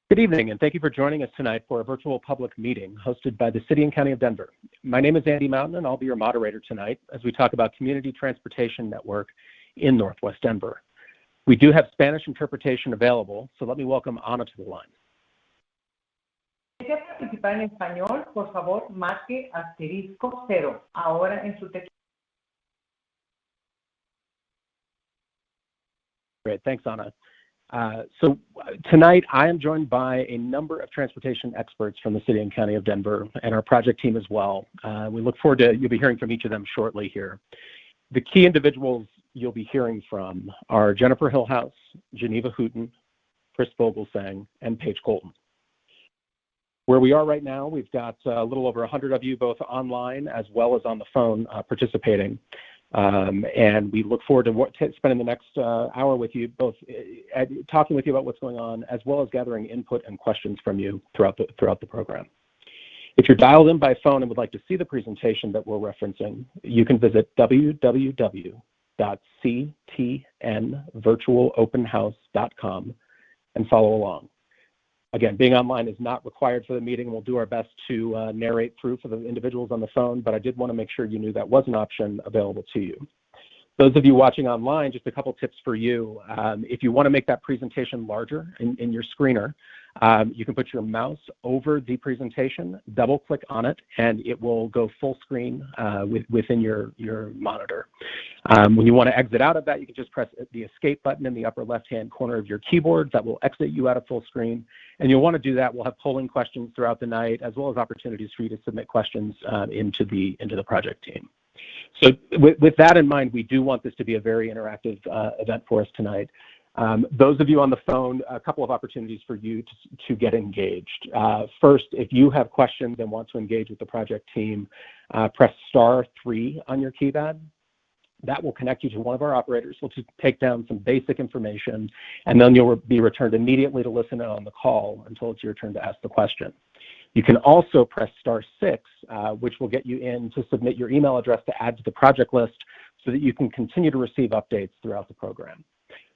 Good evening, and thank you for joining us tonight for a virtual public meeting hosted by the City and County of Denver. My name is Andy Mountain, and I'll be your moderator tonight as we talk about Community Transportation Network in Northwest Denver. We do have Spanish interpretation available, so let me welcome Ana to the line. Si desea participar en español, por favor, marque *0 ahora en su teclado. Great, thanks, Ana. So tonight I am joined by a number of transportation experts from the City and County of Denver and our project team as well. We look forward to, you'll be hearing from each of them shortly here. The key individuals you'll be hearing from are Jennifer Hillhouse, Geneva Hooten, Chris Vogelsang, and Paige Colton. Where we are right now, we've got a little over 100 of you both online as well as on the phone participating. And we look forward to spending the next hour with you, both talking with you about what's going on, as well as gathering input and questions from you throughout the program. If you're dialed in by phone and would like to see the presentation that we're referencing, you can visit www.ctnvirtualopenhouse.com and follow along. Again, being online is not required for the meeting. We'll do our best to narrate through for the individuals on the phone, but I did want to make sure you knew that was an option available to you. Those of you watching online, just a couple tips for you. If you want to make that presentation larger in your screener, you can put your mouse over the presentation, double click on it, and it will go full screen within your monitor. When you want to exit out of that, you can just press the escape button in the upper left-hand corner of your keyboard. That will exit you out of full screen. And you'll want to do that. We'll have polling questions throughout the night, as well as opportunities for you to submit questions into the project team. So with that in mind, we do want this to be a very interactive event for us tonight. Those of you on the phone, a couple of opportunities for you to get engaged. First, if you have questions and want to engage with the project team, press *3 on your keypad. That will connect you to one of our operators. We'll just take down some basic information, and then you'll be returned immediately to listen in on the call until it's your turn to ask the question. You can also press *6, which will get you in to submit your email address to add to the project list so that you can continue to receive updates throughout the program.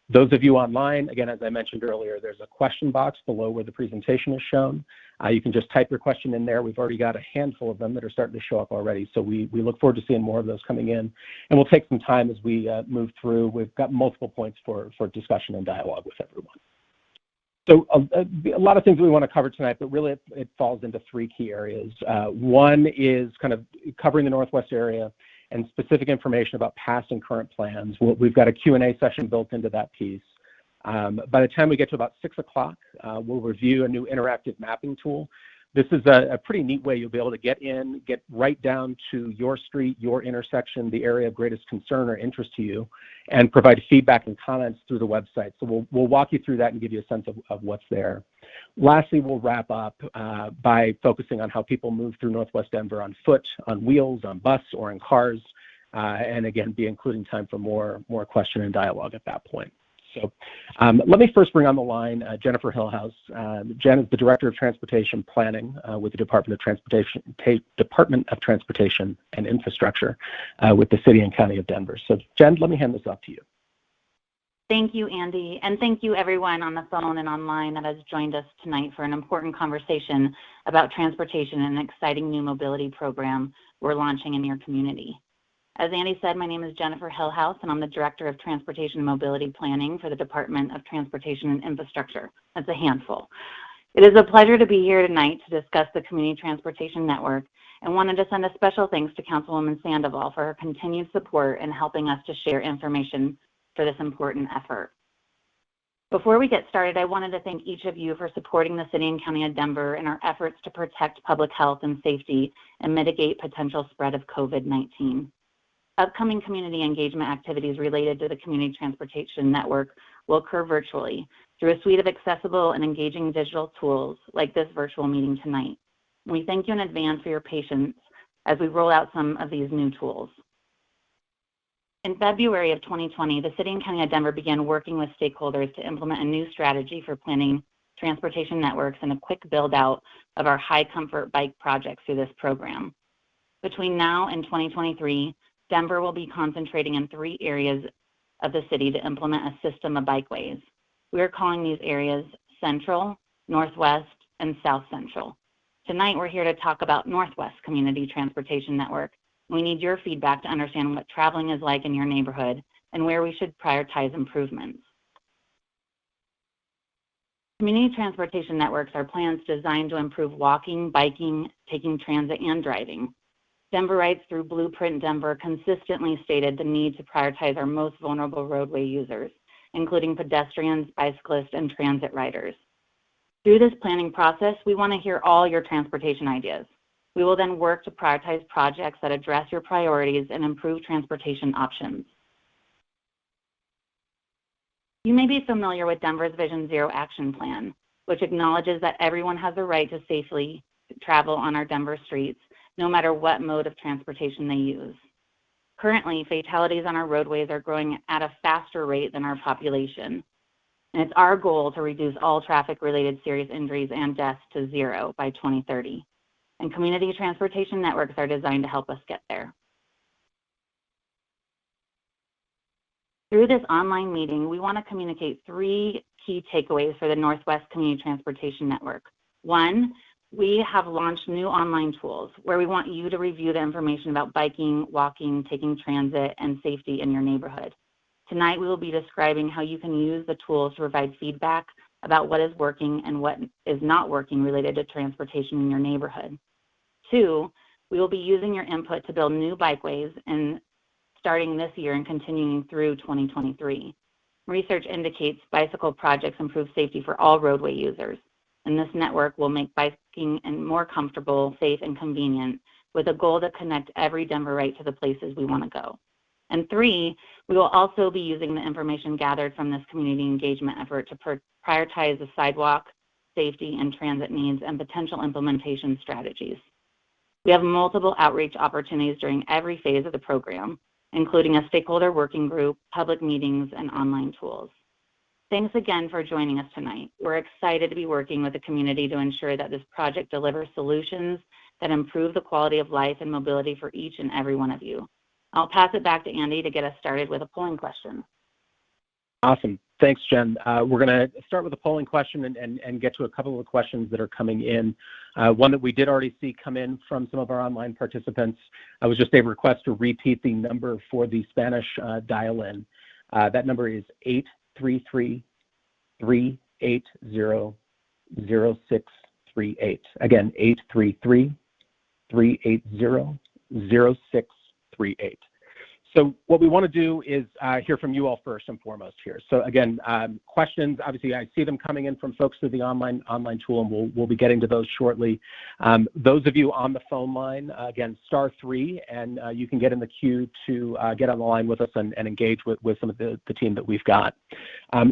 Those of you online, again, as I mentioned earlier, there's a question box below where the presentation is shown. You can just type your question in there. We've already got a handful of them that are starting to show up already, so we look forward to seeing more of those coming in. And we'll take some time as we move through. We've got multiple points for discussion and dialogue with everyone. So a lot of things we want to cover tonight, but really it falls into three key areas. One is kind of covering the Northwest area and specific information about past and current plans. We've got a Q&A session built into that piece. By the time we get to about 6 o'clock, we'll review a new interactive mapping tool. This is a pretty neat way you'll be able to get right down to your street, your intersection, the area of greatest concern or interest to you, and provide feedback and comments through the website. So we'll walk you through that and give you a sense of what's there. Lastly, we'll wrap up by focusing on how people move through Northwest Denver on foot, on wheels, on bus, or in cars, and again, be including time for more question and dialogue at that point. So let me first bring on the line Jennifer Hillhouse. Jen is the Director of Transportation Planning with the Department of Transportation and Infrastructure with the City and County of Denver. So Jen, let me hand this off to you. Thank you, Andy, and thank you everyone on the phone and online that has joined us tonight for an important conversation about transportation and an exciting new mobility program we're launching in your community. As Andy said, my name is Jennifer Hillhouse, and I'm the Director of Transportation and Mobility Planning for the Department of Transportation and Infrastructure. That's a handful. It is a pleasure to be here tonight to discuss the Community Transportation Network, and wanted to send a special thanks to Councilwoman Sandoval for her continued support in helping us to share information for this important effort. Before we get started, I wanted to thank each of you for supporting the City and County of Denver in our efforts to protect public health and safety and mitigate potential spread of COVID-19. Upcoming community engagement activities related to the Community Transportation Network will occur virtually through a suite of accessible and engaging digital tools like this virtual meeting tonight. We thank you in advance for your patience as we roll out some of these new tools. In February of 2020, the City and County of Denver began working with stakeholders to implement a new strategy for planning transportation networks and a quick build out of our high comfort bike projects through this program. Between now and 2023, Denver will be concentrating in 3 areas of the city to implement a system of bikeways. We are calling these areas Central, Northwest, and South Central. Tonight, we're here to talk about Northwest Community Transportation Network. We need your feedback to understand what traveling is like in your neighborhood and where we should prioritize improvements. Community transportation networks are plans designed to improve walking, biking, taking transit, and driving. Denverites through Blueprint Denver consistently stated the need to prioritize our most vulnerable roadway users, including pedestrians, bicyclists, and transit riders. Through this planning process, we want to hear all your transportation ideas. We will then work to prioritize projects that address your priorities and improve transportation options. You may be familiar with Denver's Vision Zero Action Plan, which acknowledges that everyone has the right to safely travel on our Denver streets, no matter what mode of transportation they use. Currently, fatalities on our roadways are growing at a faster rate than our population, and it's our goal to reduce all traffic-related serious injuries and deaths to zero by 2030, and community transportation networks are designed to help us get there. Through this online meeting, we want to communicate 3 key takeaways for the Northwest Community Transportation Network. 1, we have launched new online tools where we want you to review the information about biking, walking, taking transit, and safety in your neighborhood. Tonight, we will be describing how you can use the tools to provide feedback about what is working and what is not working related to transportation in your neighborhood. 2, we will be using your input to build new bikeways and starting this year and continuing through 2023. Research indicates bicycle projects improve safety for all roadway users, and this network will make biking more comfortable, safe, and convenient with a goal to connect every Denverite to the places we want to go. And 3, we will also be using the information gathered from this community engagement effort to prioritize the sidewalk, safety, and transit needs and potential implementation strategies. We have multiple outreach opportunities during every phase of the program, including a stakeholder working group, public meetings, and online tools. Thanks again for joining us tonight. We're excited to be working with the community to ensure that this project delivers solutions that improve the quality of life and mobility for each and every one of you. I'll pass it back to Andy to get us started with a polling question. Awesome. Thanks, Jen. We're going to start with a polling question and get to a couple of questions that are coming in. One that we did already see come in from some of our online participants was just a request to repeat the number for the Spanish dial-in. That number is 833-380-0638. Again, 833-380-0638. So what we want to do is hear from you all first and foremost here. So again, questions, obviously I see them coming in from folks through the online tool, and we'll be getting to those shortly. Those of you on the phone line, again, *3, and you can get in the queue to get on the line with us and engage with some of the team that we've got.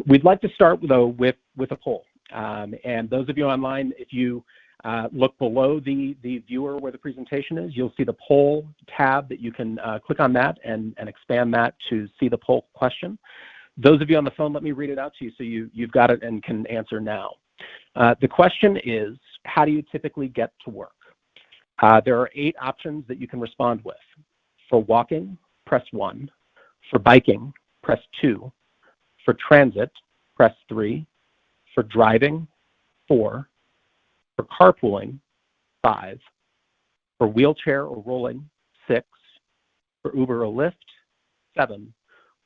We'd like to start, though, with a poll. And those of you online, if you look below the viewer where the presentation is, you'll see the poll tab that you can click on that and expand that to see the poll question. Those of you on the phone, let me read it out to you so you've got it and can answer now. The question is, how do you typically get to work? There are 8 options that you can respond with. For walking, press 1. For biking, press 2. For transit, press 3. For driving, 4. For carpooling, 5. For wheelchair or rolling, 6. For Uber or Lyft, 7.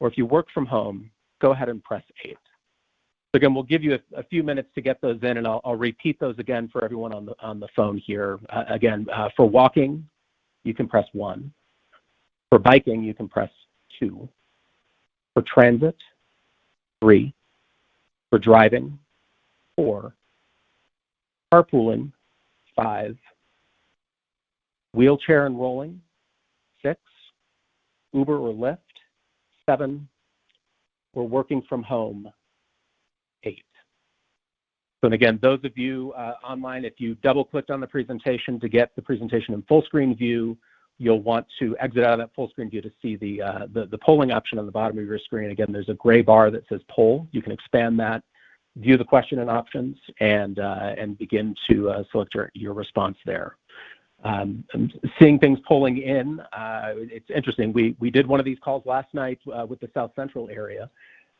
Or if you work from home, go ahead and press 8. So again, we'll give you a few minutes to get those in, and I'll repeat those again for everyone on the phone here. For walking, you can press 1. For biking, you can press 2. For transit, 3. For driving, 4. Carpooling, 5. Wheelchair and rolling, 6. Uber or Lyft, 7. Or working from home, 8. So again, those of you online, if you double-clicked on the presentation to get the presentation in full screen view, you'll want to exit out of that full screen view to see the polling option on the bottom of your screen. Again, there's a gray bar that says poll. You can expand that, view the question and options, and begin to select your response there. Seeing things polling in, it's interesting. We did one of these calls last night with the South Central area,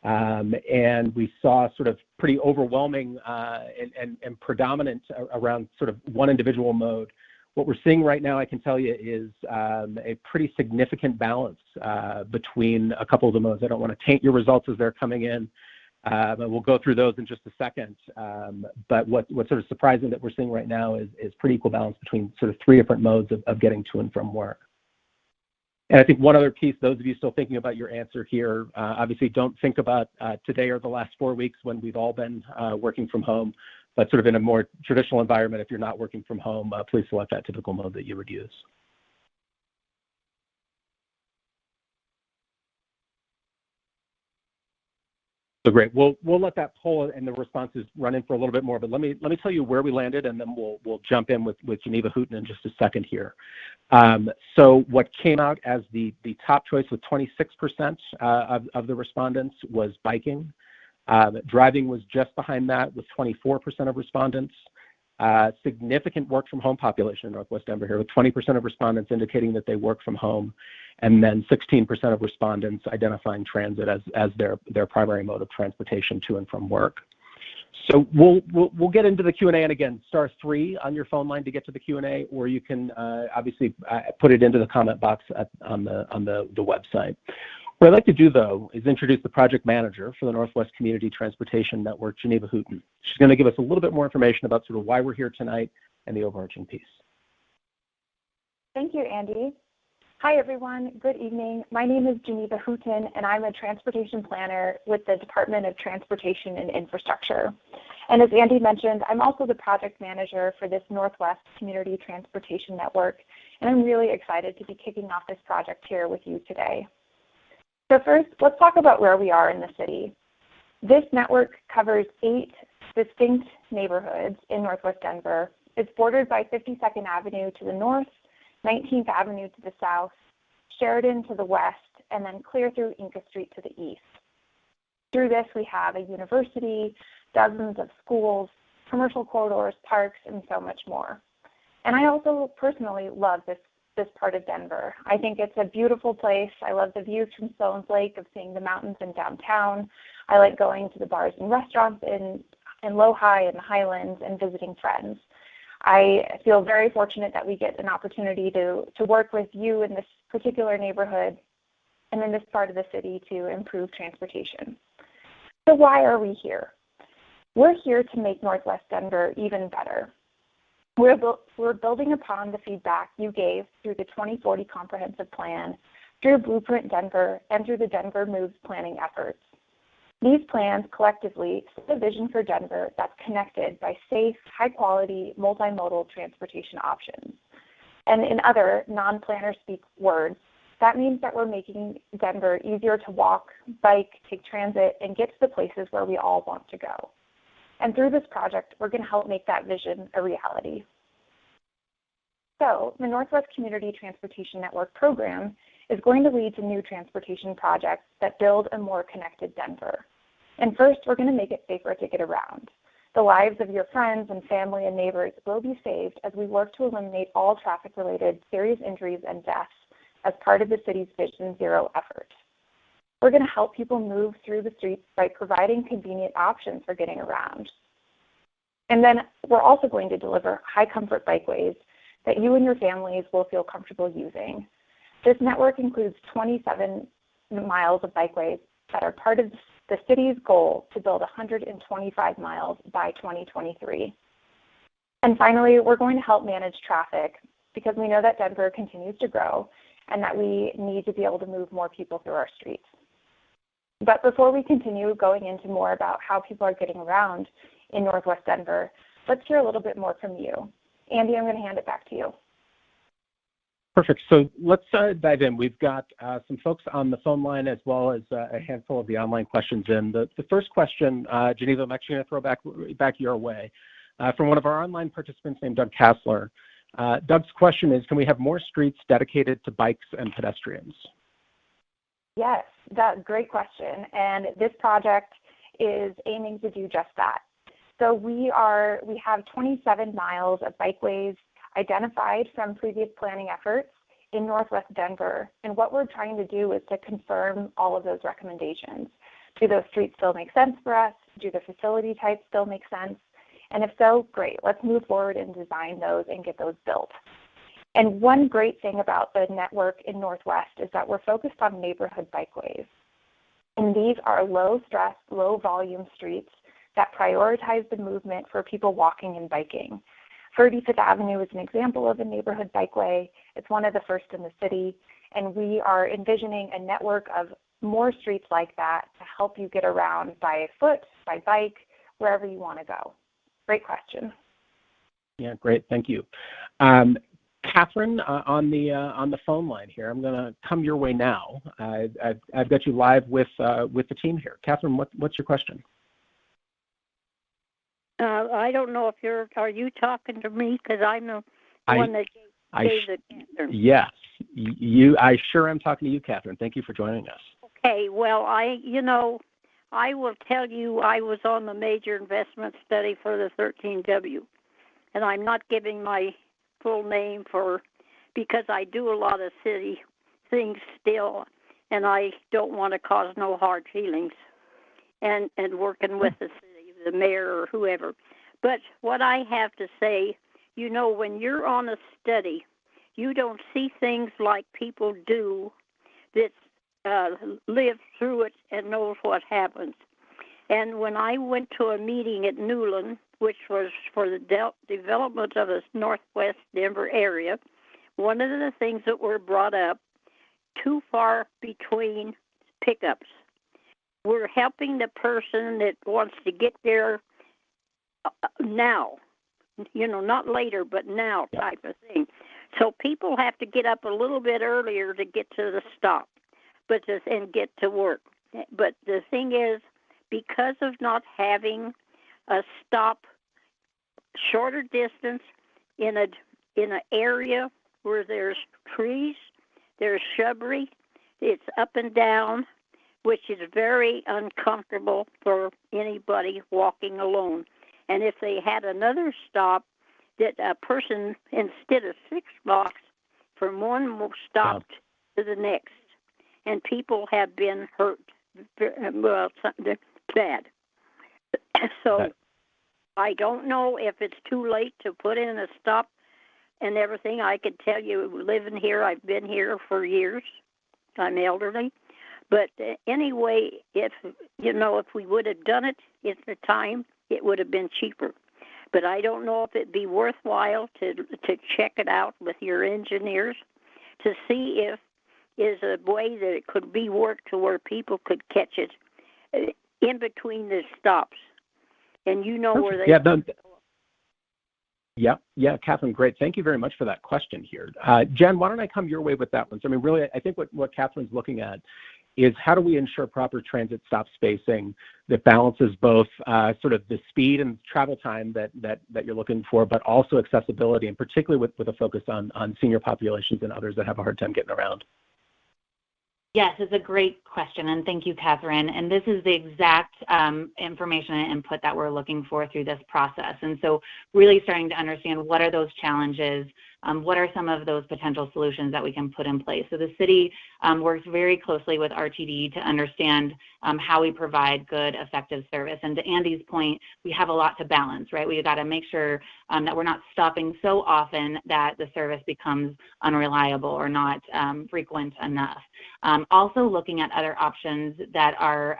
And we saw sort of pretty overwhelming and predominant around sort of one individual mode. What we're seeing right now, I can tell you, is a pretty significant balance between a couple of the modes. I don't want to taint your results as they're coming in, but we'll go through those in just a second. But what's sort of surprising that we're seeing right now is pretty equal balance between sort of three different modes of getting to and from work. And I think one other piece, those of you still thinking about your answer here, obviously don't think about today or the last 4 weeks when we've all been working from home, but sort of in a more traditional environment, if you're not working from home, please select that typical mode that you would use. So great. We'll let that poll and the responses run in for a little bit more, but let me tell you where we landed, and then we'll jump in with Geneva Houghton in just a second here. So what came out as the top choice with 26% of the respondents was biking. Driving was just behind that with 24% of respondents. Significant work from home population in Northwest Denver here, with 20% of respondents indicating that they work from home, and then 16% of respondents identifying transit as their primary mode of transportation to and from work. So we'll get into the Q&A, and again, *3 on your phone line to get to the Q&A, or you can obviously put it into the comment box on the website. What I'd like to do, though, is introduce the project manager for the Northwest Community Transportation Network, Geneva Houghton. She's going to give us a little bit more information about sort of why we're here tonight and the overarching piece. Thank you, Andy. Hi, everyone. Good evening. My name is Geneva Houghton, and I'm a transportation planner with the Department of Transportation and Infrastructure. And as Andy mentioned, I'm also the project manager for this Northwest Community Transportation Network, and I'm really excited to be kicking off this project here with you today. So first, let's talk about where we are in the city. This network covers 8 distinct neighborhoods in Northwest Denver. It's bordered by 52nd Avenue to the north, 19th Avenue to the south, Sheridan to the west, and then clear through Inca Street to the east. Through this, we have a university, dozens of schools, commercial corridors, parks, and so much more. And I also personally love this part of Denver. I think it's a beautiful place. I love the views from Stones Lake of seeing the mountains in downtown. I like going to the bars and restaurants in Lohi and the Highlands and visiting friends. I feel very fortunate that we get an opportunity to work with you in this particular neighborhood and in this part of the city to improve transportation. So why are we here? We're here to make Northwest Denver even better. We're building upon the feedback you gave through the 2040 Comprehensive Plan, through Blueprint Denver, and through the Denver Moves planning efforts. These plans collectively set a vision for Denver that's connected by safe, high-quality, multimodal transportation options. And in other non-planner speak words, that means that we're making Denver easier to walk, bike, take transit, and get to the places where we all want to go. And through this project, we're going to help make that vision a reality. So the Northwest Community Transportation Network program is going to lead to new transportation projects that build a more connected Denver. And first, we're going to make it safer to get around. The lives of your friends and family and neighbors will be saved as we work to eliminate all traffic-related serious injuries and deaths as part of the city's Vision Zero effort. We're going to help people move through the streets by providing convenient options for getting around. And then we're also going to deliver high-comfort bikeways that you and your families will feel comfortable using. This network includes 27 miles of bikeways that are part of the city's goal to build 125 miles by 2023. And finally, we're going to help manage traffic because we know that Denver continues to grow and that we need to be able to move more people through our streets. But before we continue going into more about how people are getting around in Northwest Denver, let's hear a little bit more from you. Andy, I'm going to hand it back to you. Perfect. So let's dive in. We've got some folks on the phone line as well as a handful of the online questions in. The first question, Geneva, I'm actually going to throw back your way, from one of our online participants named Doug Kassler. Doug's question is, can we have more streets dedicated to bikes and pedestrians? Yes, that's a great question. And this project is aiming to do just that. So we have 27 miles of bikeways identified from previous planning efforts in Northwest Denver. And what we're trying to do is to confirm all of those recommendations. Do those streets still make sense for us? Do the facility types still make sense? And if so, great. Let's move forward and design those and get those built. And one great thing about the network in Northwest is that we're focused on neighborhood bikeways. And these are low-stress, low-volume streets that prioritize the movement for people walking and biking. 35th Avenue is an example of a neighborhood bikeway. It's one of the first in the city, and we are envisioning a network of more streets like that to help you get around by foot, by bike, wherever you want to go. Great question. Yeah, great. Thank you. Catherine, on the phone line here, I'm going to come your way now. I've got you live with the team here. Catherine, what's your question? I don't know if are you talking to me? Because I'm the one that gave the answer. Yes, I sure am talking to you, Catherine. Thank you for joining us. Okay, well, I will tell you I was on the major investment study for the 13W, and I'm not giving my full name because I do a lot of city things still, and I don't want to cause no hard feelings, and working with the city, the mayor or whoever. But what I have to say, when you're on a study, you don't see things like people do that live through it and knows what happens. And when I went to a meeting at Newland, which was for the development of the Northwest Denver area, one of the things that were brought up, too far between pickups. We're helping the person that wants to get there now, not later, but now type of thing. So people have to get up a little bit earlier to get to the stop, and get to work. But the thing is, because of not having a stop shorter distance in an area where there's trees, there's shrubbery, it's up and down, which is very uncomfortable for anybody walking alone. And if they had another stop, that a person, instead of 6 blocks, from one stop to the next, and people have been hurt, something bad. So I don't know if it's too late to put in a stop and everything. I can tell you, living here, I've been here for years. I'm elderly. But anyway, if we would have done it at the time, it would have been cheaper. But I don't know if it'd be worthwhile to check it out with your engineers to see if is a way that it could be worked to where people could catch it in between the stops. And where they... Yeah, Catherine, great. Thank you very much for that question here. Jen, why don't I come your way with that one? So, really, I think what Catherine's looking at is how do we ensure proper transit stop spacing that balances both sort of the speed and travel time that you're looking for, but also accessibility, and particularly with a focus on senior populations and others that have a hard time getting around. Yes, it's a great question, and thank you, Catherine. And this is the exact information and input that we're looking for through this process. And so really starting to understand what are those challenges, what are some of those potential solutions that we can put in place. So the city works very closely with RTD to understand how we provide good, effective service. And to Andy's point, we have a lot to balance, right? We've got to make sure that we're not stopping so often that the service becomes unreliable or not frequent enough. Also looking at other options that are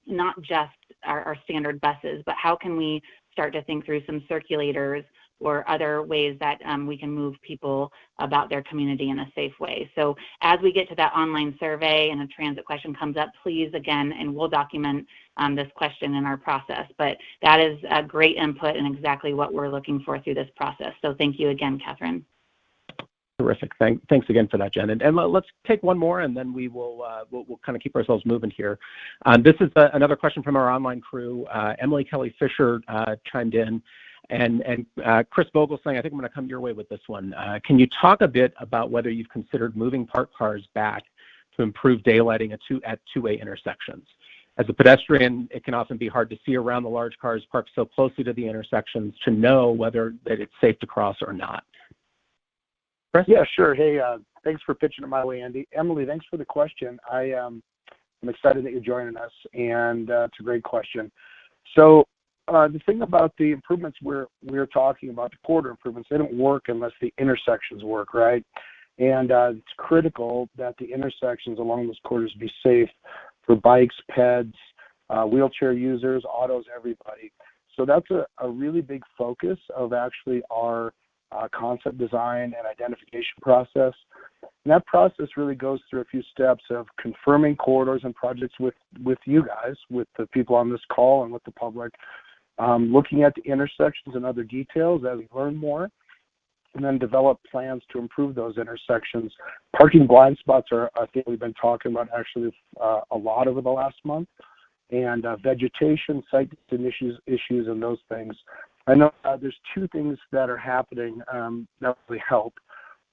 not just our standard buses, but how can we start to think through some circulators or other ways that we can move people about their community in a safe way. So as we get to that online survey and a transit question comes up, please, again, and we'll document this question in our process. But that is a great input and exactly what we're looking for through this process. So thank you again, Catherine. Terrific. Thanks again for that, Jen. And let's take one more, and then we'll kind of keep ourselves moving here. This is another question from our online crew. Emily Kelly Fisher chimed in. And Chris Vogelsang, I think I'm going to come your way with this one. Can you talk a bit about whether you've considered moving parked cars back to improve daylighting at two-way intersections? As a pedestrian, it can often be hard to see around the large cars parked so closely to the intersections to know whether that it's safe to cross or not. Chris? Yeah, sure. Hey, thanks for pitching it my way, Andy. Emily, thanks for the question. I'm excited that you're joining us, and it's a great question. So the thing about the improvements we're talking about, the corridor improvements, they don't work unless the intersections work, right? And it's critical that the intersections along those corridors be safe for bikes, peds, wheelchair users, autos, everybody. So that's a really big focus of actually our concept design and identification process. And that process really goes through a few steps of confirming corridors and projects with you guys, with the people on this call and with the public, looking at the intersections and other details as we learn more, and then develop plans to improve those intersections. Parking blind spots are a thing we've been talking about actually a lot over the last month, and vegetation, site issues, and those things. I know there's two things that are happening that really help.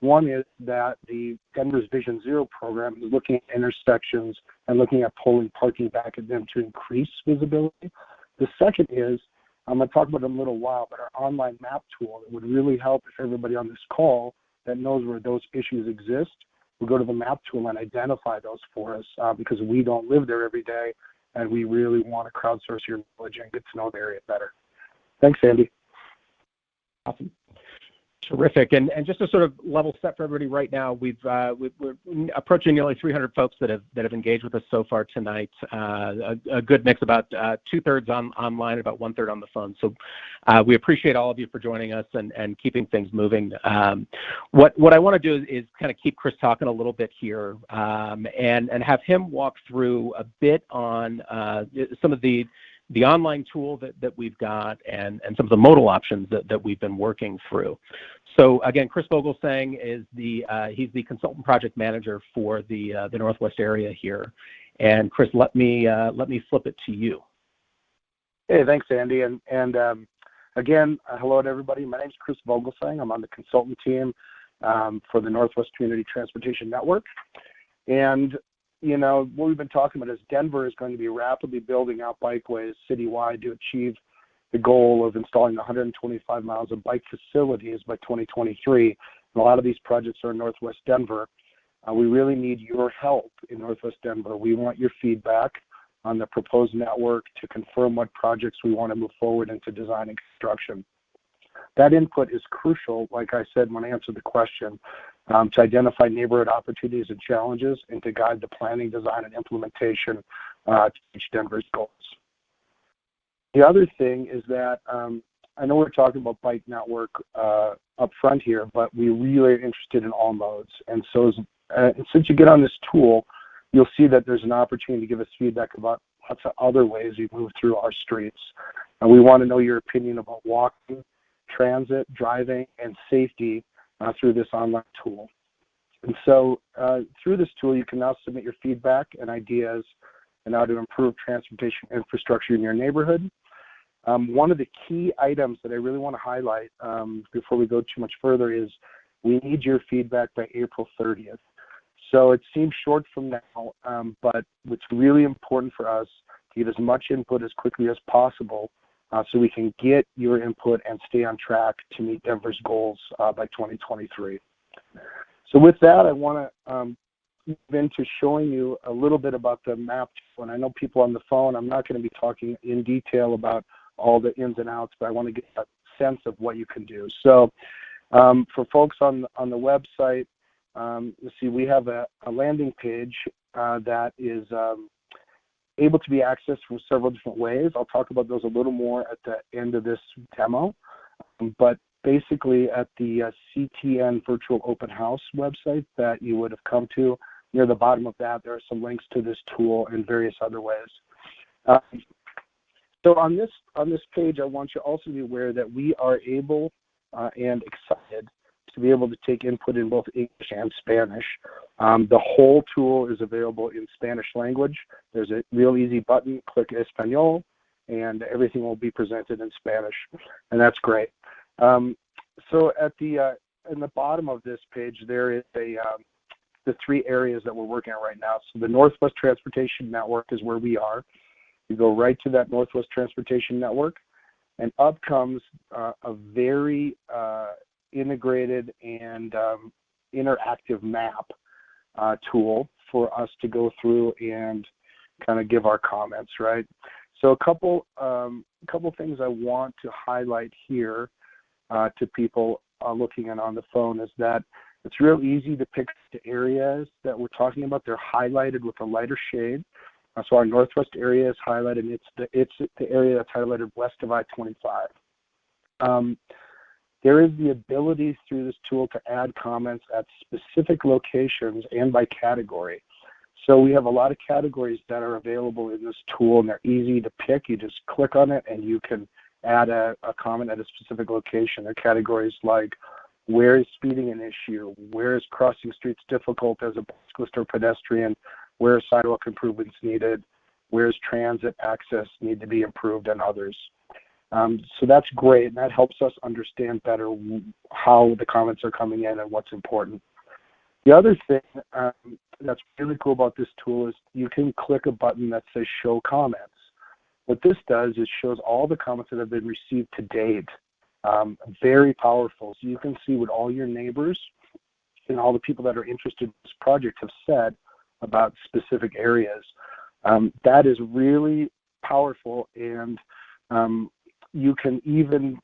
One is that the Denver's Vision Zero program is looking at intersections and looking at pulling parking back at them to increase visibility. The second is, I'm going to talk about it in a little while, but our online map tool, it would really help if everybody on this call that knows where those issues exist will go to the map tool and identify those for us because we don't live there every day, and we really want to crowdsource your knowledge and get to know the area better. Thanks, Andy. Awesome. Terrific. And just to sort of level set for everybody right now, we're approaching nearly 300 folks that have engaged with us so far tonight. A good mix, about 2/3 online, about 1/3 on the phone. So we appreciate all of you for joining us and keeping things moving. What I want to do is kind of keep Chris talking a little bit here and have him walk through a bit on some of the online tool that we've got and some of the modal options that we've been working through. So again, Chris Vogelsang is he's the consultant project manager for the Northwest area here. And Chris, let me flip it to you. Hey, thanks, Andy. And again, hello to everybody. My name is Chris Vogelsang. I'm on the consultant team for the Northwest Community Transportation Network. And you know, what we've been talking about is Denver is going to be rapidly building out bikeways citywide to achieve the goal of installing 125 miles of bike facilities by 2023. And a lot of these projects are in Northwest Denver. We really need your help in Northwest Denver. We want your feedback on the proposed network to confirm what projects we want to move forward into design and construction. That input is crucial, like I said when I answered the question, to identify neighborhood opportunities and challenges and to guide the planning, design, and implementation to reach Denver's goals. The other thing is that I know we're talking about bike network up front here, but we really are interested in all modes. And so since you get on this tool, you'll see that there's an opportunity to give us feedback about lots of other ways we move through our streets. And we want to know your opinion about walking, transit, driving, and safety through this online tool. And so through this tool, you can now submit your feedback and ideas on how to improve transportation infrastructure in your neighborhood. One of the key items that I really want to highlight before we go too much further is we need your feedback by April 30th. So it seems short from now, but it's really important for us to get as much input as quickly as possible so we can get your input and stay on track to meet Denver's goals by 2023. So with that, I want to move into showing you a little bit about the map. When I know people on the phone, I'm not going to be talking in detail about all the ins and outs, but I want to get a sense of what you can do. So for folks on the website, you see we have a landing page that is able to be accessed from several different ways. I'll talk about those a little more at the end of this demo. But basically at the CTN Virtual Open House website that you would have come to, near the bottom of that, there are some links to this tool and various other ways. So on this page, I want you also to be aware that we are able and excited to be able to take input in both English and Spanish. The whole tool is available in Spanish language. There's a real easy button, click Español, and everything will be presented in Spanish, and that's great. So at in the bottom of this page, there is the three areas that we're working on right now. So the Northwest Transportation Network is where we are. You go right to that Northwest Transportation Network, and up comes a very integrated and interactive map tool for us to go through and kind of give our comments, right? So a couple things I want to highlight here to people looking in on the phone is that it's real easy to pick the areas that we're talking about. They're highlighted with a lighter shade. So our Northwest area is highlighted, and it's the area that's highlighted west of I-25. There is the ability through this tool to add comments at specific locations and by category. So we have a lot of categories that are available in this tool, and they're easy to pick. You just click on it, and you can add a comment at a specific location. There are categories like, where is speeding an issue? Where is crossing streets difficult as a bicyclist or pedestrian? Where are sidewalk improvements needed? Where is transit access need to be improved, and others. So that's great, and that helps us understand better how the comments are coming in and what's important. The other thing that's really cool about this tool is you can click a button that says Show Comments. What this does is shows all the comments that have been received to date. Very powerful. So you can see what all your neighbors and all the people that are interested in this project have said about specific areas. That is really powerful, and you can even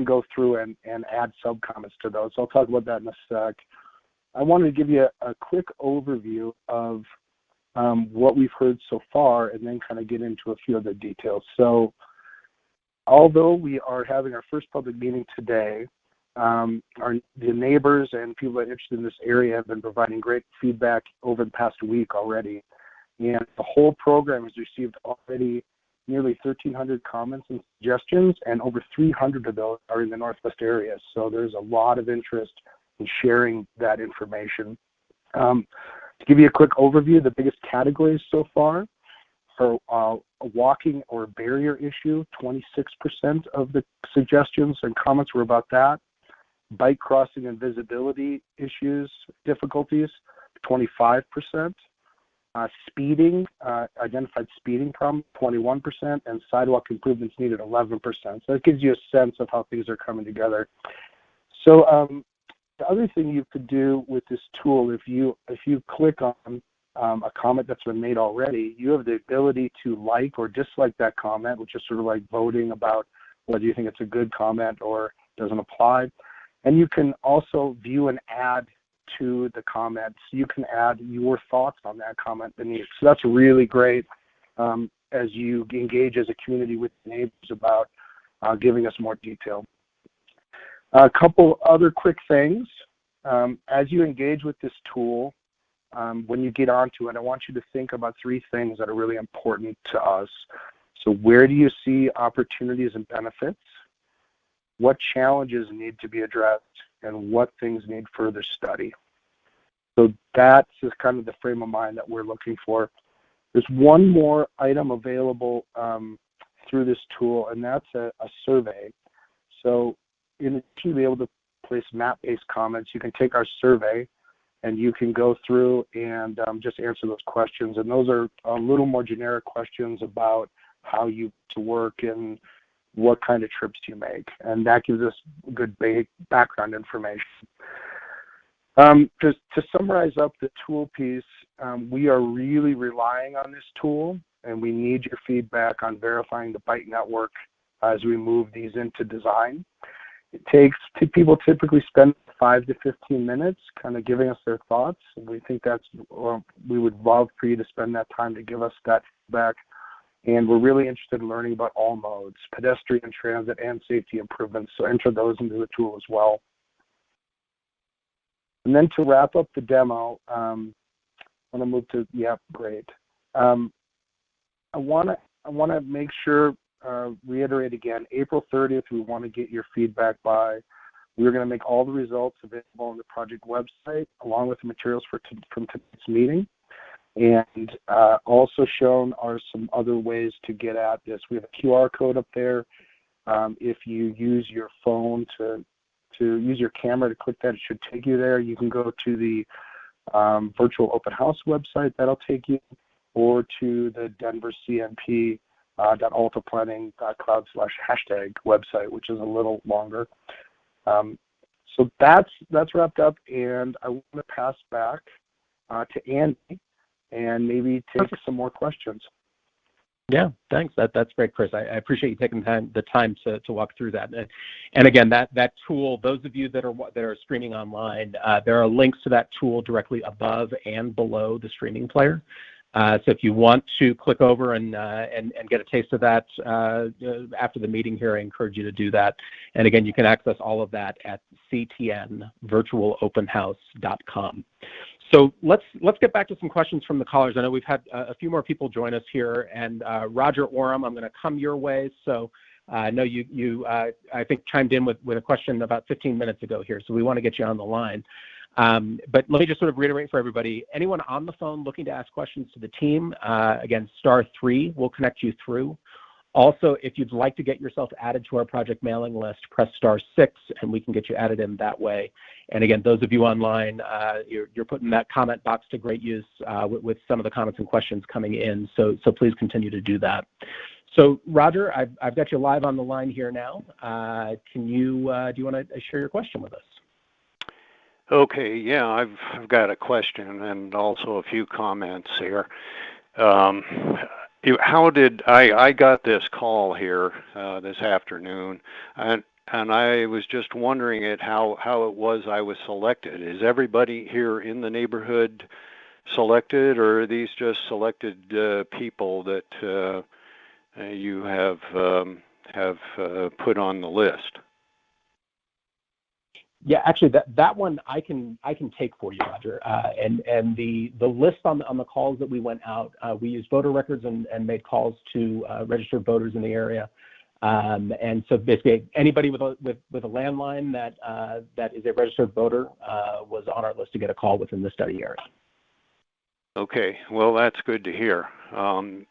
go through and add sub-comments to those. So I'll talk about that in a sec. I wanted to give you a quick overview of what we've heard so far, and then kind of get into a few other details. So although we are having our first public meeting today, the neighbors and people that are interested in this area have been providing great feedback over the past week already. And the whole program has received already nearly 1,300 comments and suggestions, and over 300 of those are in the Northwest area. So there's a lot of interest in sharing that information. To give you a quick overview, the biggest categories so far are a walking or barrier issue. 26% of the suggestions and comments were about that. Bike crossing and visibility issues, difficulties, 25%. Speeding, identified speeding problem, 21%, and sidewalk improvements needed, 11%. So that gives you a sense of how things are coming together. So the other thing you could do with this tool, if you click on a comment that's been made already, you have the ability to like or dislike that comment, which is sort of like voting about whether you think it's a good comment or doesn't apply. And you can also view and add to the comments. You can add your thoughts on that comment beneath. So that's really great as you engage as a community with neighbors about giving us more detail. A couple other quick things. As you engage with this tool, when you get onto it, I want you to think about three things that are really important to us. So where do you see opportunities and benefits? What challenges need to be addressed? And what things need further study? So that's just kind of the frame of mind that we're looking for. There's one more item available through this tool, and that's a survey. So in addition to be able to place map-based comments, you can take our survey and you can go through and just answer those questions. And those are a little more generic questions about how you work and what kind of trips you make. And that gives us good background information. Just to summarize up the tool piece, we are really relying on this tool, and we need your feedback on verifying the bike network as we move these into design. People typically spend 5 to 15 minutes kind of giving us their thoughts. And we think we would love for you to spend that time to give us that feedback. And we're really interested in learning about all modes, pedestrian, transit, and safety improvements. So enter those into the tool as well. And then to wrap up the demo, I'm going to move to, yeah, great. I want to make sure, reiterate again, April 30th, we want to get your feedback by. We're going to make all the results available on the project website, along with the materials from today's meeting. And also shown are some other ways to get at this. We have a QR code up there. If you use your phone to use your camera to click that, it should take you there. You can go to the virtual open house website, that'll take you, or to the denvercmp.altaplanning.cloud/hashtag website, which is a little longer. So that's wrapped up, and I want to pass back to Andy. and maybe take some more questions. Yeah, thanks. That's great, Chris. I appreciate you taking the time to walk through that. And again, that tool, those of you that are streaming online, there are links to that tool directly above and below the streaming player. So if you want to click over and get a taste of that after the meeting here, I encourage you to do that. And again, you can access all of that at ctnvirtualopenhouse.com. So let's get back to some questions from the callers. I know we've had a few more people join us here, and Roger Oram, I'm going to come your way. So I know you I think chimed in with a question about 15 minutes ago here, so we want to get you on the line. But let me just sort of reiterate for everybody, anyone on the phone looking to ask questions to the team, again, *3 will connect you through. Also, if you'd like to get yourself added to our project mailing list, press *6 and we can get you added in that way. And again, those of you online, you're putting that comment box to great use with some of the comments and questions coming in, so please continue to do that. So Roger, I've got you live on the line here now. Do you want to share your question with us? Okay, yeah, I've got a question and also a few comments here. How did I got this call here this afternoon, and I was just wondering how it was I was selected. Is everybody here in the neighborhood selected, or are these just selected people that you have put on the list? Yeah, actually, that one I can take for you, Roger. And the list on the calls that we went out, we used voter records and made calls to registered voters in the area. And so basically, anybody with a landline that is a registered voter was on our list to get a call within the study area. Okay, well, that's good to hear. And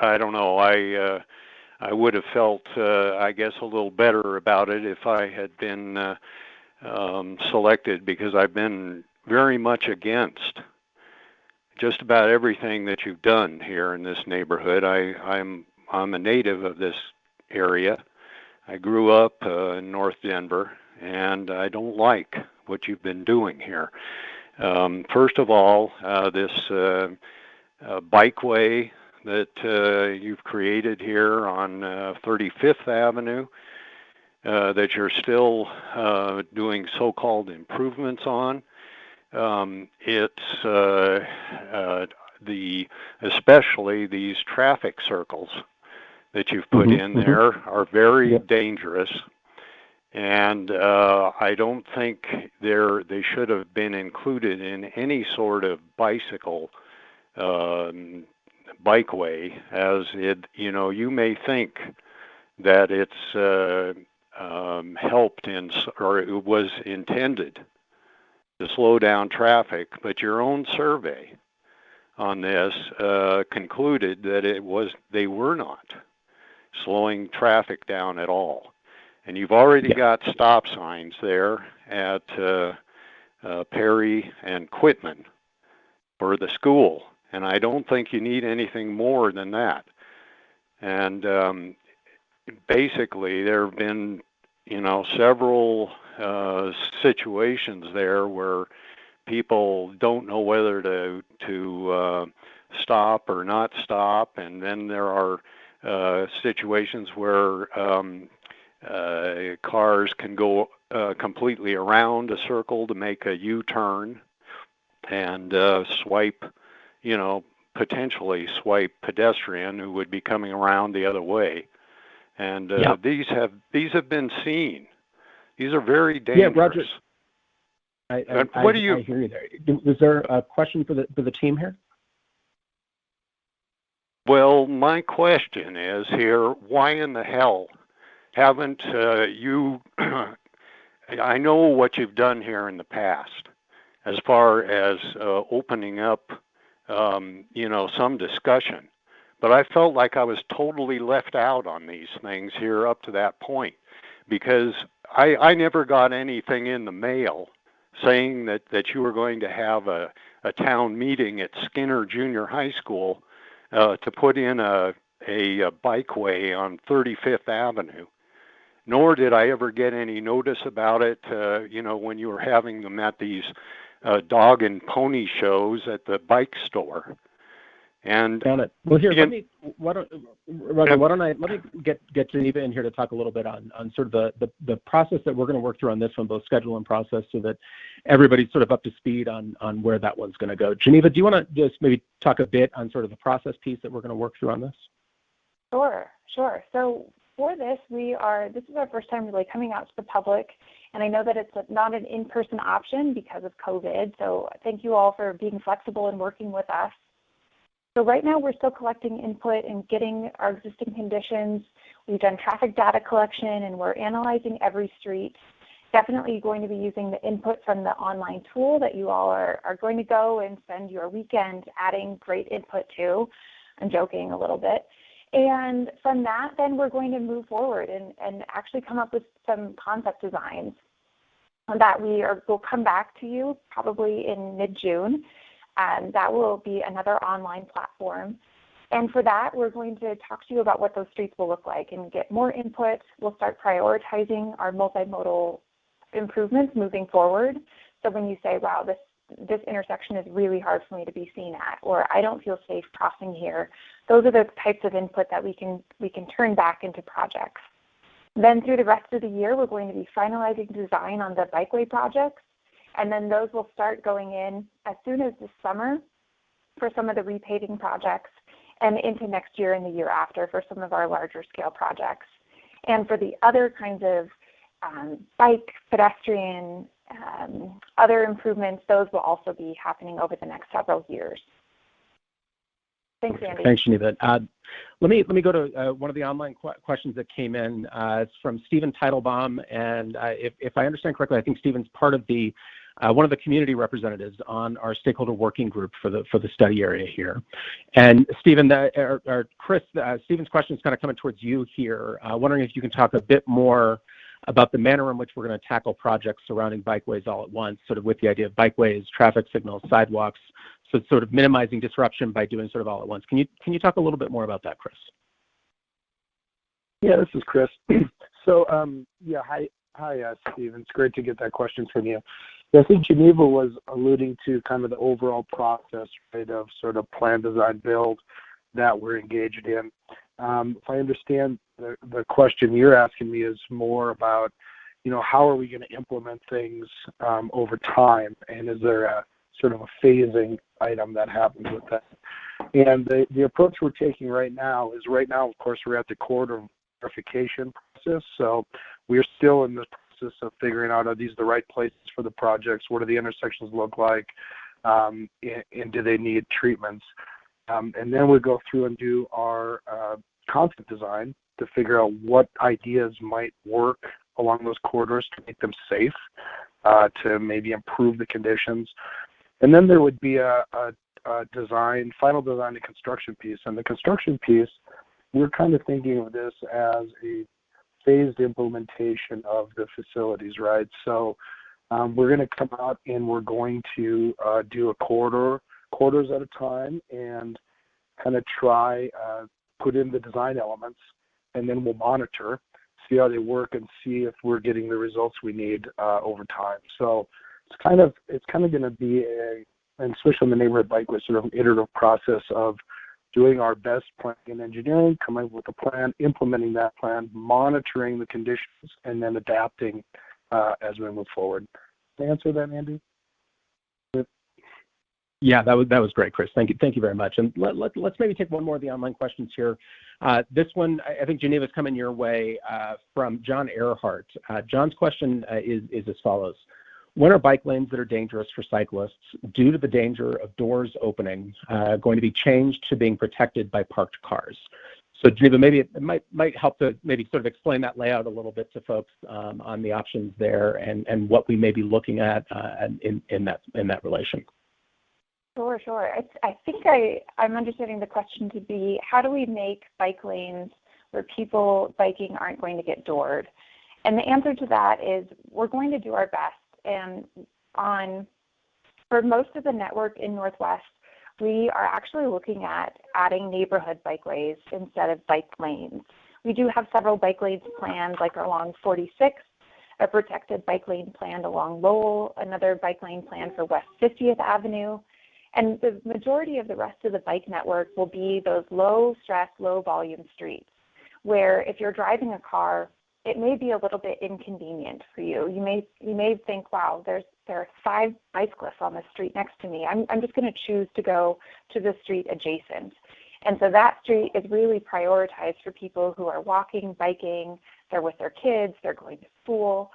I don't know, I would have felt, I guess, a little better about it if I had been selected, because I've been very much against just about everything that you've done here in this neighborhood. I'm a native of this area. I grew up in North Denver, and I don't like what you've been doing here. First of all, this bikeway that you've created here on 35th Avenue, that you're still doing so-called improvements on. It's especially these traffic circles that you've put in there are very dangerous, and I don't think they should have been included in any sort of bicycle bikeway, as it, you may think that it's helped or it was intended to slow down traffic, but your own survey on this concluded that they were not slowing traffic down at all. And you've already got stop signs there at Perry and Quitman for the school, and I don't think you need anything more than that. And basically, there have been, several situations there where people don't know whether to stop or not stop, and then there are situations where cars can go completely around a circle to make a U-turn and potentially swipe pedestrian who would be coming around the other way. And these have been seen. These are very dangerous. Yeah, Roger. I hear you there. Was there a question for the team here? Well, my question is here, why in the hell haven't you, I know what you've done here in the past as far as opening up, some discussion, but I felt like I was totally left out on these things here up to that point, because I never got anything in the mail saying that you were going to have a town meeting at Skinner Junior High School to put in a bikeway on 35th Avenue, nor did I ever get any notice about it, when you were having them at these dog and pony shows at the bike store. And got it. Well, here, why don't I get Geneva in here to talk a little bit on sort of the process that we're going to work through on this one, both schedule and process, so that everybody's sort of up to speed on where that one's going to go. Geneva, do you want to just maybe talk a bit on sort of the process piece that we're going to work through on this? Sure. So for this, this is our first time really coming out to the public, and I know that it's not an in-person option because of COVID, so thank you all for being flexible and working with us. So right now we're still collecting input and getting our existing conditions. We've done traffic data collection and we're analyzing every street. Definitely going to be using the input from the online tool that you all are going to go and spend your weekend adding great input to. I'm joking a little bit. And from that, then we're going to move forward and actually come up with some concept designs that we'll come back to you probably in mid-June. That will be another online platform. And for that, we're going to talk to you about what those streets will look like and get more input. We'll start prioritizing our multimodal improvements moving forward. So when you say, wow, this intersection is really hard for me to be seen at, or I don't feel safe crossing here, those are the types of input that we can turn back into projects. Then through the rest of the year, we're going to be finalizing design on the bikeway projects. And then those will start going in as soon as this summer for some of the repaving projects and into next year and the year after for some of our larger scale projects. And for the other kinds of bike, pedestrian, other improvements, those will also be happening over the next several years. Thanks, Andy. Thanks, Geneva. Let me go to one of the online questions that came in. It's from Stephen Teitelbaum, and if I understand correctly, I think Stephen's part of the one of the community representatives on our stakeholder working group for the study area here. And Stephen, Chris, Stephen's question is kind of coming towards you here. Wondering if you can talk a bit more about the manner in which we're going to tackle projects surrounding bikeways all at once, sort of with the idea of bikeways, traffic signals, sidewalks, so it's sort of minimizing disruption by doing sort of all at once. Can you talk a little bit more about that, Chris? Yeah, this is Chris. So, hi, Stephen. It's great to get that question from you. I think Geneva was alluding to kind of the overall process, right, of sort of plan, design, build that we're engaged in. If I understand the question you're asking me is more about, how are we going to implement things over time, and is there a sort of a phasing item that happens with that? And the approach we're taking right now, of course, we're at the corridor verification process, so we're still in the process of figuring out, are these the right places for the projects? What do the intersections look like? And do they need treatments? And then we go through and do our concept design to figure out what ideas might work along those corridors to make them safe, to maybe improve the conditions. And then there would be a final design and construction piece. And the construction piece, we're kind of thinking of this as a phased implementation of the facilities, right? So we're going to come out and we're going to do a quarters at a time and kind of try put in the design elements, and then we'll monitor, see how they work, and see if we're getting the results we need over time. So it's kind of going to be and especially in the neighborhood bikeway, sort of an iterative process of doing our best planning and engineering, coming up with a plan, implementing that plan, monitoring the conditions, and then adapting as we move forward. Can I answer that, Andy? Yeah, that was great, Chris. Thank you very much. And let's maybe take one more of the online questions here. This one, I think Geneva's coming your way from John Earhart. John's question is as follows. When are bike lanes that are dangerous for cyclists due to the danger of doors opening going to be changed to being protected by parked cars? So Geneva, maybe it might help to maybe sort of explain that layout a little bit to folks on the options there and what we may be looking at in that relation. Sure. I think I'm understanding the question to be, how do we make bike lanes where people biking aren't going to get doored? And the answer to that is we're going to do our best. And for most of the network in Northwest, we are actually looking at adding neighborhood bikeways instead of bike lanes. We do have several bike lanes planned, like along 46, a protected bike lane planned along Lowell, another bike lane planned for West 50th Avenue. And the majority of the rest of the bike network will be those low stress, low volume streets where if you're driving a car, it may be a little bit inconvenient for you. You may think, wow, there are 5 bicyclists on the street next to me. I'm just going to choose to go to the street adjacent. And so that street is really prioritized for people who are walking, biking, they're with their kids, they're going to school.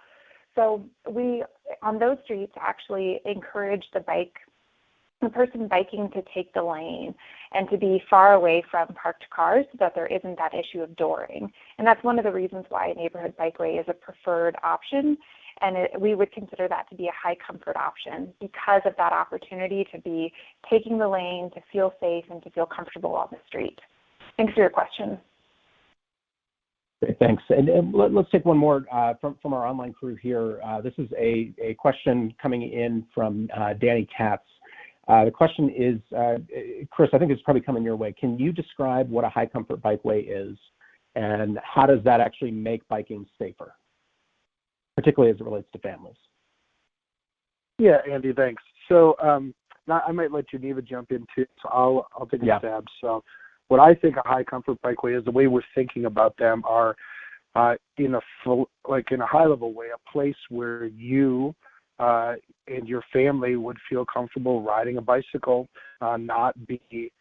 So we, on those streets, actually encourage the person biking to take the lane and to be far away from parked cars so that there isn't that issue of dooring. And that's one of the reasons why a neighborhood bikeway is a preferred option. And we would consider that to be a high comfort option because of that opportunity to be taking the lane, to feel safe, and to feel comfortable on the street. Thanks for your question. Great, thanks. And let's take one more from our online crew here. This is a question coming in from Danny Katz. The question is, Chris, I think it's probably coming your way. Can you describe what a high comfort bikeway is and how does that actually make biking safer, particularly as it relates to families? Yeah, Andy, thanks. So I might let Geneva jump in too, so I'll take a stab. So what I think a high comfort bikeway is, the way we're thinking about them are in a high level way, a place where you and your family would feel comfortable riding a bicycle, not be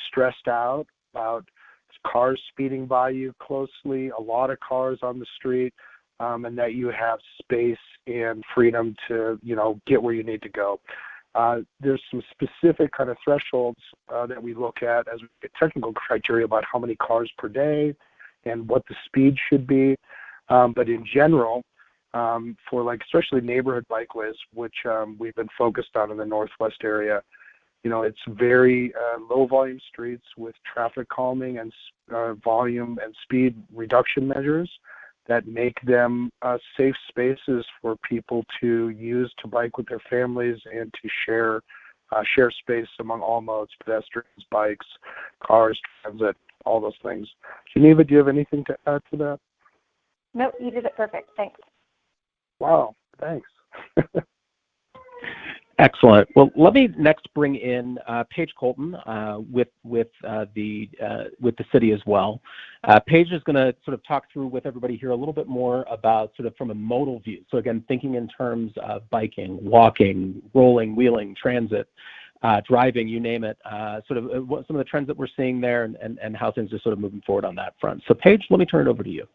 stressed out about cars speeding by you closely, a lot of cars on the street, and that you have space and freedom to, get where you need to go. There's some specific kind of thresholds that we look at as technical criteria about how many cars per day and what the speed should be. But in general, for especially neighborhood bikeways, which we've been focused on in the Northwest area, it's very low volume streets with traffic calming and volume and speed reduction measures that make them safe spaces for people to use to bike with their families and to share space among all modes: pedestrians, bikes, cars, transit, all those things. Geneva, do you have anything to add to that? Nope, you did it perfect. Thanks. Wow, thanks. Excellent. Well, let me next bring in Paige Colton with the city as well. Paige is going to sort of talk through with everybody here a little bit more about sort of from a modal view. So again, thinking in terms of biking, walking, rolling, wheeling, transit, driving, you name it, sort of some of the trends that we're seeing there and how things are sort of moving forward on that front. So Paige, let me turn it over to you.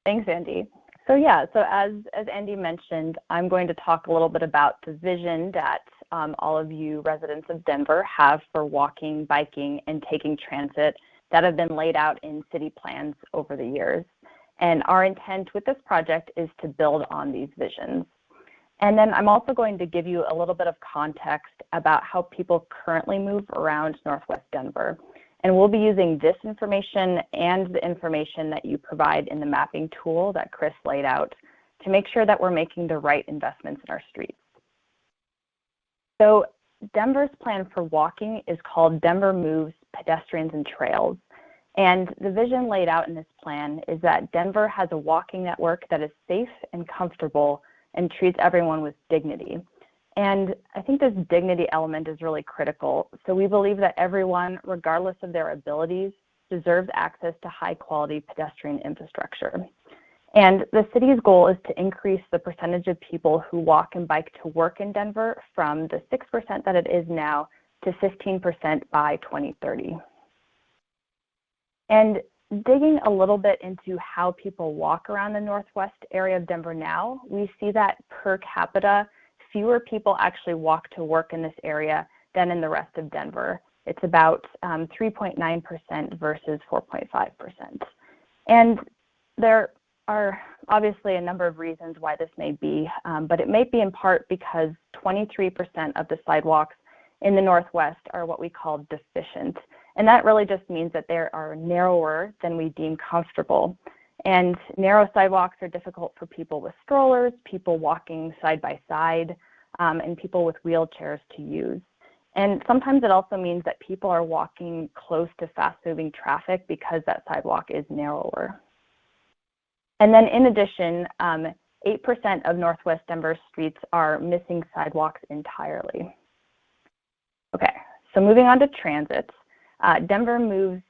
Thanks, Andy. So as Andy mentioned, I'm going to talk a little bit about the vision that all of you residents of Denver have for walking, biking, and taking transit that have been laid out in city plans over the years. And our intent with this project is to build on these visions. And then I'm also going to give you a little bit of context about how people currently move around Northwest Denver. And we'll be using this information and the information that you provide in the mapping tool that Chris laid out to make sure that we're making the right investments in our streets. So Denver's plan for walking is called Denver Moves Pedestrians and Trails. And the vision laid out in this plan is that Denver has a walking network that is safe and comfortable and treats everyone with dignity. And I think this dignity element is really critical. So we believe that everyone, regardless of their abilities, deserves access to high-quality pedestrian infrastructure. And the city's goal is to increase the percentage of people who walk and bike to work in Denver from the 6% that it is now to 15% by 2030. And digging a little bit into how people walk around the Northwest area of Denver now, we see that per capita, fewer people actually walk to work in this area than in the rest of Denver. It's about 3.9% versus 4.5%. And there are obviously a number of reasons why this may be, but it may be in part because 23% of the sidewalks in the Northwest are what we call deficient. And that really just means that they are narrower than we deem comfortable. And narrow sidewalks are difficult for people with strollers, people walking side by side, and people with wheelchairs to use. And sometimes it also means that people are walking close to fast-moving traffic because that sidewalk is narrower. And then in addition, 80% 8% of Northwest Denver streets are missing sidewalks entirely. Okay, so moving on to transit. Denver Moves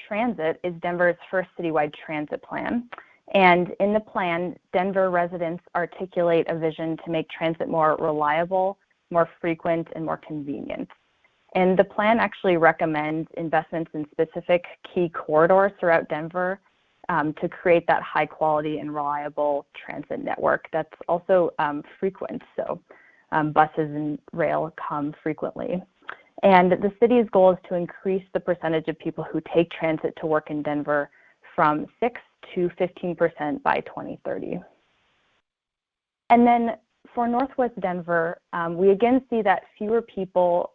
Transit is Denver's first citywide transit plan. And in the plan, Denver residents articulate a vision to make transit more reliable, more frequent, and more convenient. And the plan actually recommends investments in specific key corridors throughout Denver to create that high quality and reliable transit network that's also frequent. So buses and rail come frequently. And the city's goal is to increase the percentage of people who take transit to work in Denver from 6 to 15% by 2030. And then for Northwest Denver, we again see that fewer people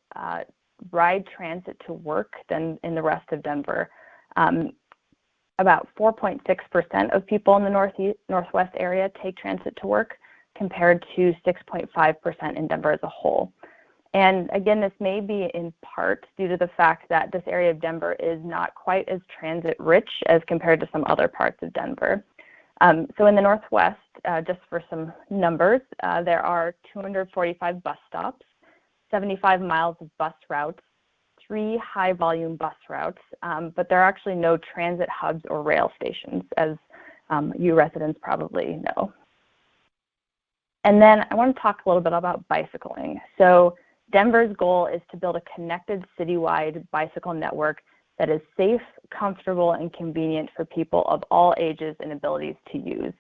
ride transit to work than in the rest of Denver. About 4.6% of people in the Northwest area take transit to work, compared to 6.5% in Denver as a whole. And again, this may be in part due to the fact that this area of Denver is not quite as transit rich as compared to some other parts of Denver. So in the Northwest, just for some numbers, there are 245 bus stops, 75 miles of bus routes, 3 high volume bus routes, but there are actually no transit hubs or rail stations, as you residents probably know. And then I want to talk a little bit about bicycling. So Denver's goal is to build a connected citywide bicycle network that is safe, comfortable, and convenient for people of all ages and abilities to use.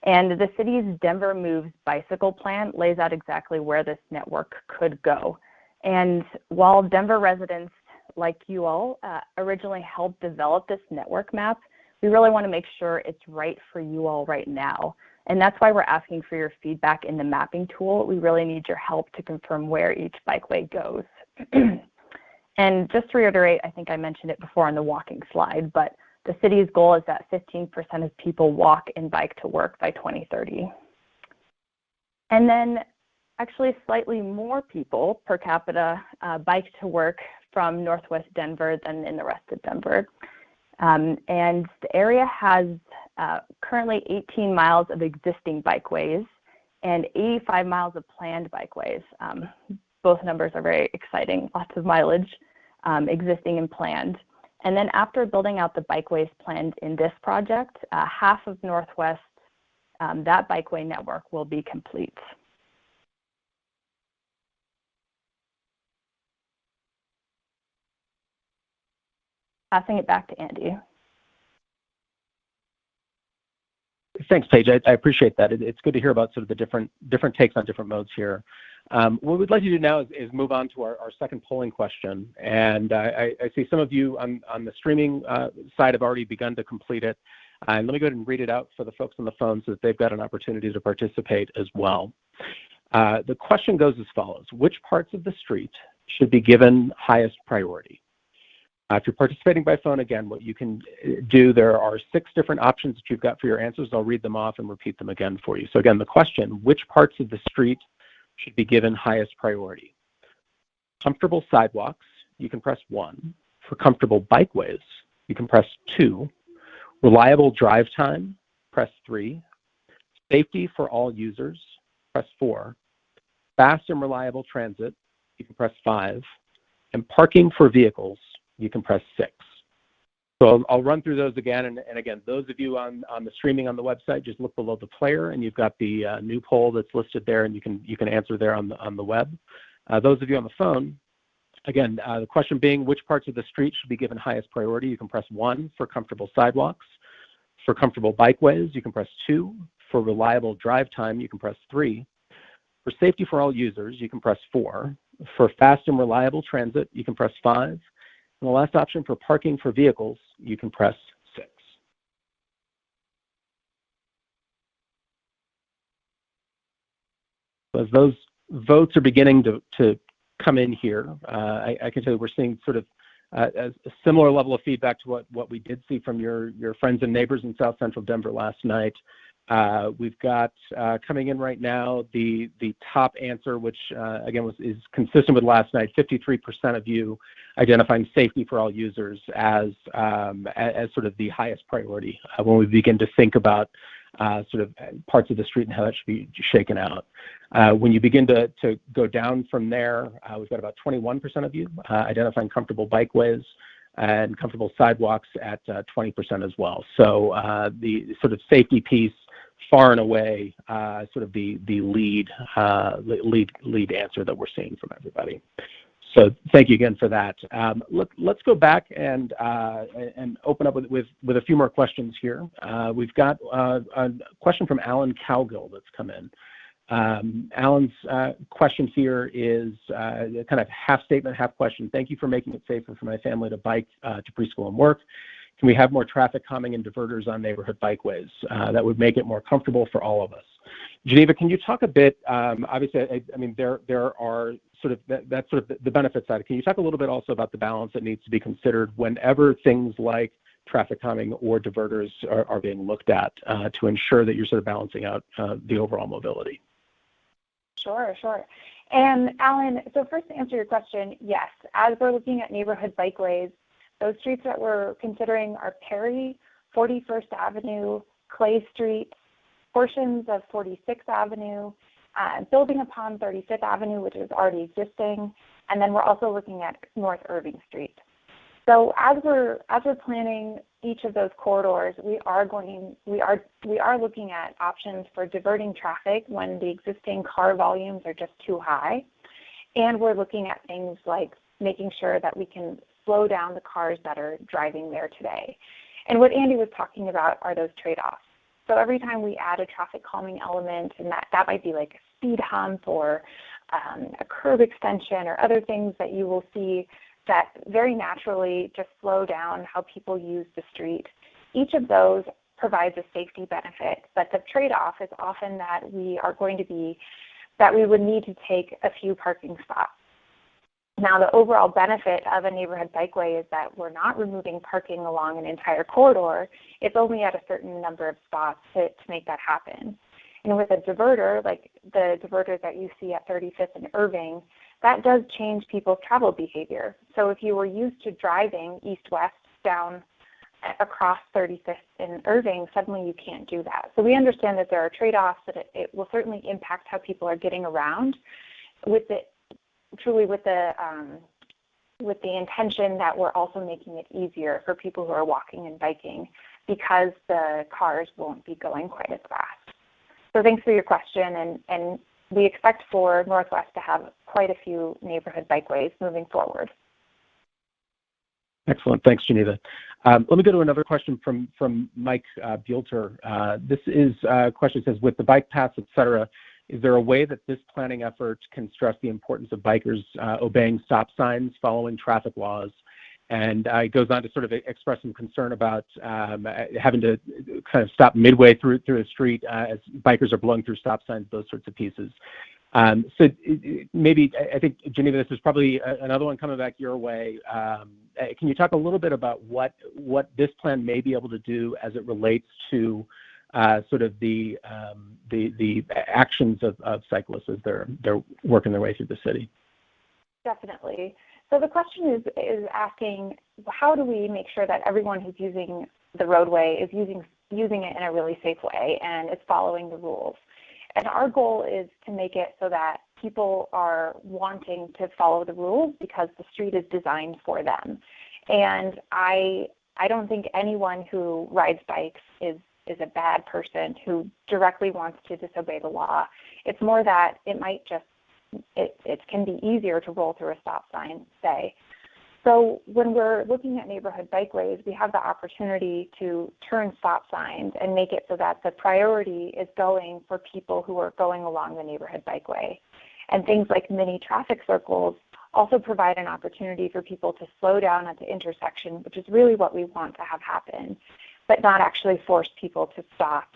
And the city's Denver Moves bicycle plan lays out exactly where this network could go. And while Denver residents like you all originally helped develop this network map, we really want to make sure it's right for you all right now. And that's why we're asking for your feedback in the mapping tool. We really need your help to confirm where each bikeway goes. And just to reiterate, I think I mentioned it before on the walking slide, but the city's goal is that 15% of people walk and bike to work by 2030. And then actually slightly more people per capita bike to work from Northwest Denver than in the rest of Denver. And the area has currently 18 miles of existing bikeways and 85 miles of planned bikeways. Both numbers are very exciting, lots of mileage existing and planned. And then after building out the bikeways planned in this project, half of Northwest, that bikeway network will be complete. Passing it back to Andy. Thanks, Paige. I appreciate that. It's good to hear about sort of the different takes on different modes here. What we'd like to do now is move on to our second polling question. And I see some of you on the streaming side have already begun to complete it. And let me go ahead and read it out for the folks on the phone so that they've got an opportunity to participate as well. The question goes as follows. Which parts of the street should be given highest priority? If you're participating by phone, again, what you can do, there are 6 different options that you've got for your answers. I'll read them off and repeat them again for you. So again, the question, which parts of the street should be given highest priority? Comfortable sidewalks, you can press 1. For comfortable bikeways, you can press 2. Reliable drive time, press 3. Safety for all users, press 4. Fast and reliable transit, you can press 5. And parking for vehicles, you can press 6. So I'll run through those again. And again, those of you on the streaming on the website, just look below the player and you've got the new poll that's listed there, and you can answer there on the web. Those of you on the phone, again, the question being which parts of the street should be given highest priority, you can press 1 for comfortable sidewalks. For comfortable bikeways, you can press 2. For reliable drive time, you can press 3. For safety for all users, you can press 4. For fast and reliable transit, you can press 5. And the last option, for parking for vehicles, you can press 6. As those votes are beginning to come in here, I can tell you we're seeing sort of a similar level of feedback to what we did see from your friends and neighbors in South Central Denver last night. We've got coming in right now the top answer, which again is consistent with last night. 53% of you identifying safety for all users as sort of the highest priority when we begin to think about sort of parts of the street and how that should be shaken out. When you begin to go down from there, we've got about 21% of you identifying comfortable bikeways and comfortable sidewalks at 20% as well. So the sort of safety piece, far and away, sort of the lead answer that we're seeing from everybody. So thank you again for that. Let's go back and open up with a few more questions here. We've got a question from Alan Cowgill that's come in. Alan's question here is kind of half statement, half question. Thank you for making it safer for my family to bike to preschool and work. Can we have more traffic calming and diverters on neighborhood bikeways? That would make it more comfortable for all of us. Geneva, can you talk a bit, obviously, I mean, there are sort of, that's sort of the benefit side. Can you talk a little bit also about the balance that needs to be considered whenever things like traffic calming or diverters are being looked at to ensure that you're sort of balancing out the overall mobility? Sure. And Alan, so first to answer your question, yes, as we're looking at neighborhood bikeways, those streets that we're considering are Perry, 41st Avenue, Clay Street, portions of 46th Avenue, building upon 35th Avenue, which is already existing, and then we're also looking at North Irving Street. So as we're planning each of those corridors, we are looking at options for diverting traffic when the existing car volumes are just too high, and we're looking at things like making sure that we can slow down the cars that are driving there today. And what Andy was talking about are those trade-offs. So every time we add a traffic calming element, and that might be like a speed hump or a curb extension or other things that you will see that very naturally just slow down how people use the street. Each of those provides a safety benefit, but the trade-off is often that we would need to take a few parking spots. Now, the overall benefit of a neighborhood bikeway is that we're not removing parking along an entire corridor. It's only at a certain number of spots to make that happen. And with a diverter, like the diverter that you see at 35th and Irving, that does change people's travel behavior. So if you were used to driving east-west down across 35th and Irving, suddenly you can't do that. So we understand that there are trade-offs, that it will certainly impact how people are getting around with the intention that we're also making it easier for people who are walking and biking because the cars won't be going quite as fast. So thanks for your question, and we expect for Northwest to have quite a few neighborhood bikeways moving forward. Excellent. Thanks, Geneva. Let me go to another question from Mike Buelter. This is a question that says, with the bike paths, et cetera, is there a way that this planning effort can stress the importance of bikers obeying stop signs, following traffic laws? And it goes on to sort of express some concern about having to kind of stop midway through the street as bikers are blowing through stop signs, those sorts of pieces. So maybe, I think, Geneva, this is probably another one coming back your way. Can you talk a little bit about what this plan may be able to do as it relates to sort of the actions of cyclists as they're working their way through the city? Definitely. So the question is asking, how do we make sure that everyone who's using the roadway is using it in a really safe way and is following the rules? And our goal is to make it so that people are wanting to follow the rules because the street is designed for them. And I don't think anyone who rides bikes is a bad person who directly wants to disobey the law. It's more that it might just, it can be easier to roll through a stop sign, say. So when we're looking at neighborhood bikeways, we have the opportunity to turn stop signs and make it so that the priority is going for people who are going along the neighborhood bikeway. And things like mini traffic circles also provide an opportunity for people to slow down at the intersection, which is really what we want to have happen, but not actually force people to stop.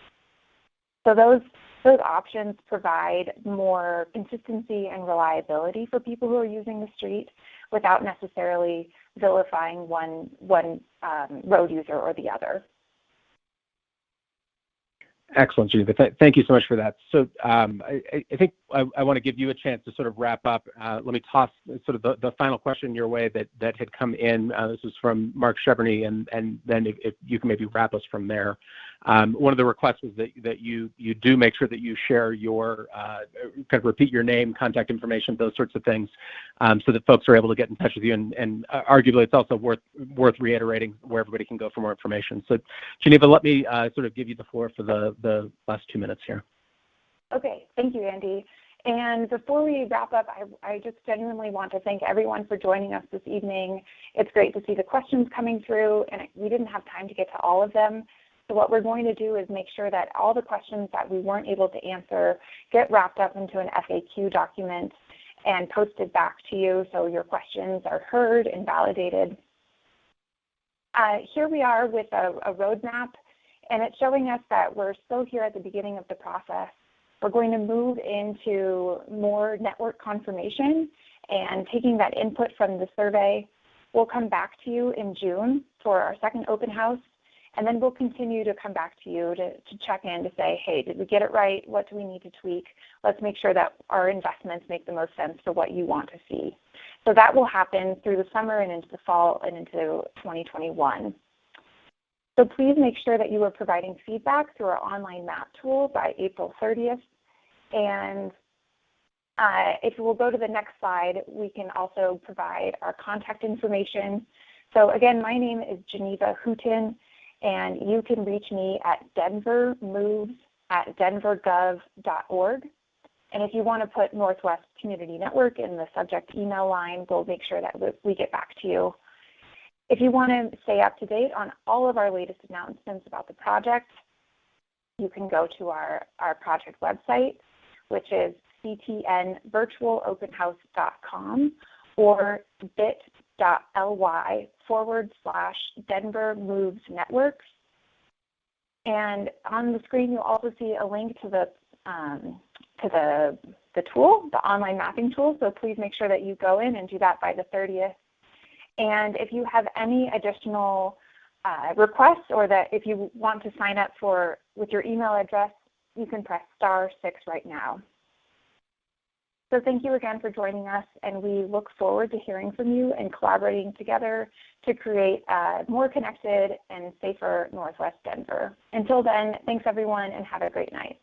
So those options provide more consistency and reliability for people who are using the street without necessarily vilifying one road user or the other. Excellent, Geneva. Thank you so much for that. So I think I want to give you a chance to sort of wrap up. Let me toss sort of the final question your way that had come in. This is from Mark Cheverny, and then if you can maybe wrap us from there. One of the requests was that you do make sure that you share your, kind of repeat your name, contact information, those sorts of things, so that folks are able to get in touch with you. And arguably, it's also worth reiterating where everybody can go for more information. So, Geneva, let me sort of give you the floor for the last 2 minutes here. Okay, thank you, Andy. And before we wrap up, I just genuinely want to thank everyone for joining us this evening. It's great to see the questions coming through, and we didn't have time to get to all of them. So what we're going to do is make sure that all the questions that we weren't able to answer get wrapped up into an FAQ document and posted back to you so your questions are heard and validated. Here we are with a roadmap, and it's showing us that we're still here at the beginning of the process. We're going to move into more network confirmation and taking that input from the survey. We'll come back to you in June for our second open house, and then we'll continue to come back to you to check in to say, hey, did we get it right? What do we need to tweak? Let's make sure that our investments make the most sense for what you want to see. So that will happen through the summer and into the fall and into 2021. So please make sure that you are providing feedback through our online map tool by April 30th. And if we'll go to the next slide, we can also provide our contact information. So again, my name is Geneva Hooten, and you can reach me at denvermoves@denvergov.org. And if you want to put Northwest Community Network in the subject email line, we'll make sure that we get back to you. If you want to stay up to date on all of our latest announcements about the project, you can go to our project website, which is ctnvirtualopenhouse.com or bit.ly/Denver Moves Networks. And on the screen, you'll also see a link to the tool, the online mapping tool. So please make sure that you go in and do that by the 30th. And if you have any additional requests, or that if you want to sign up with your email address, you can press *6 right now. So thank you again for joining us, and we look forward to hearing from you and collaborating together to create a more connected and safer Northwest Denver. Until then, thanks everyone, and have a great night.